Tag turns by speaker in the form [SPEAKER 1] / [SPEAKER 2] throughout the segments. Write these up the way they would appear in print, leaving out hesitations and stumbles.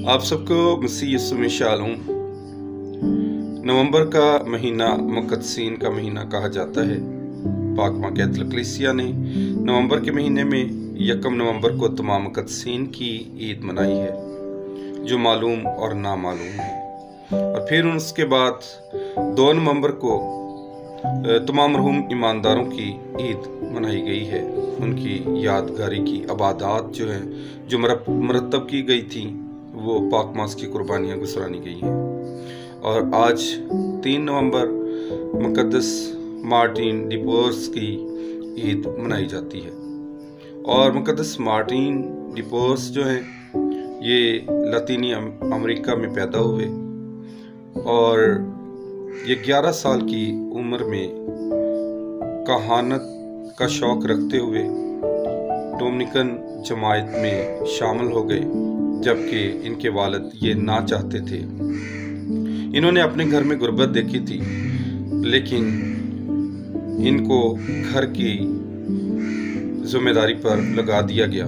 [SPEAKER 1] आप सबको मसीह यीशु में शालोम। नवंबर का महीना मुक़द्दसीन का महीना कहा जाता है। पाक माँ कैथोलिक कलीसिया ने नवंबर के महीने में 1 नवंबर को तमाम मुक़द्दसीन की ईद मनाई है, जो मालूम और नामालूम है। और फिर उसके बाद 2 नवंबर को तमाम मरहूम ईमानदारों की ईद मनाई गई है। उनकी यादगारी की इबादत जो है, जो मरतब की गई थी, वो पाक मास की कुर्बानियाँ गुजरानी गई हैं। और आज 3 नवंबर मुक़द्दस मार्टिन डी पोर्स की ईद मनाई जाती है। और मुक़द्दस मार्टिन डी पोर्स जो है, ये लातीनी अमेरिका में पैदा हुए और ये 11 साल की उम्र में कहानत का शौक़ रखते हुए डोमिनिकन जमायत में शामिल हो गए, जबकि इनके वालिद ये ना चाहते थे। इन्होंने अपने घर में गुर्बत देखी थी, लेकिन इनको घर की जिम्मेदारी पर लगा दिया गया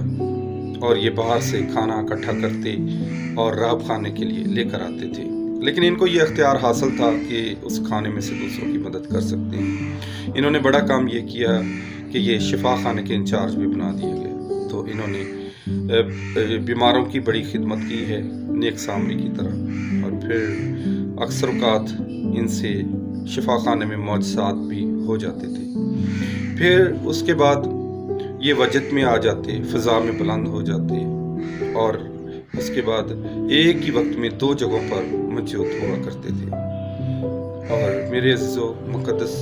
[SPEAKER 1] और ये बाहर से खाना इकट्ठा करते और राहब खाने के लिए लेकर आते थे। लेकिन इनको ये इख्तियार हासिल था कि उस खाने में से दूसरों की मदद कर सकते हैं। इन्होंने बड़ा काम ये किया कि ये शिफा खाने के इंचार्ज भी बना दिए गए। तो इन्होंने बीमारों की बड़ी खिदमत की है, नेक सामरी की तरह। और फिर अक्सर औक़ात इनसे शिफा खाने में मौजज़ात भी हो जाते थे। फिर उसके बाद ये वजद में आ जाते, फ़िज़ा में बुलंद हो जाते और उसके बाद एक ही वक्त में 2 जगहों पर मौजूद हुआ करते थे। और मेरे अज़ीज़ों, मुक़द्दस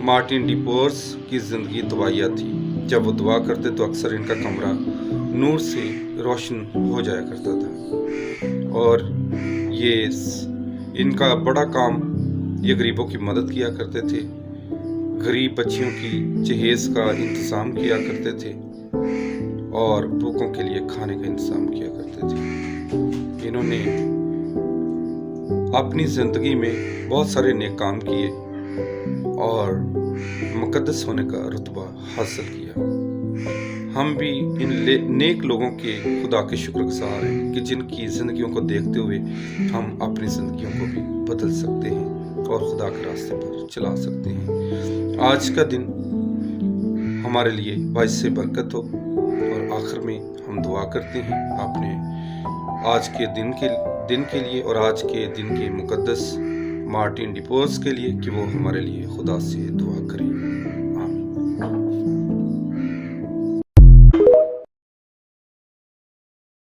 [SPEAKER 1] मार्टिन डी पोर्स की ज़िंदगी दुआया थी। जब वो दुआ करते तो अक्सर इनका कमरा नूर से रोशन हो जाया करता था। और ये इनका बड़ा काम, ये गरीबों की मदद किया करते थे, गरीब बच्चियों की जहेज़ का इंतज़ाम किया करते थे और भूखों के लिए खाने का इंतज़ाम किया करते थे। इन्होंने अपनी ज़िंदगी में बहुत सारे नेक काम किए और मुक़द्दस होने का रुतबा हासिल किया। हम भी इन नेक लोगों के खुदा के शुक्रगुज़ार हैं कि जिनकी ज़िंदगियों को देखते हुए हम अपनी ज़िंदगियों को भी बदल सकते हैं और खुदा के रास्ते पर चला सकते हैं। आज का दिन हमारे लिए बाइस से बरकत हो। और आखिर में हम दुआ करते हैं अपने आज के दिन के लिए और आज के दिन के मुक़द्दस मार्टिन डी पोर्स के लिए कि वो हमारे लिए खुदा से दुआ करें।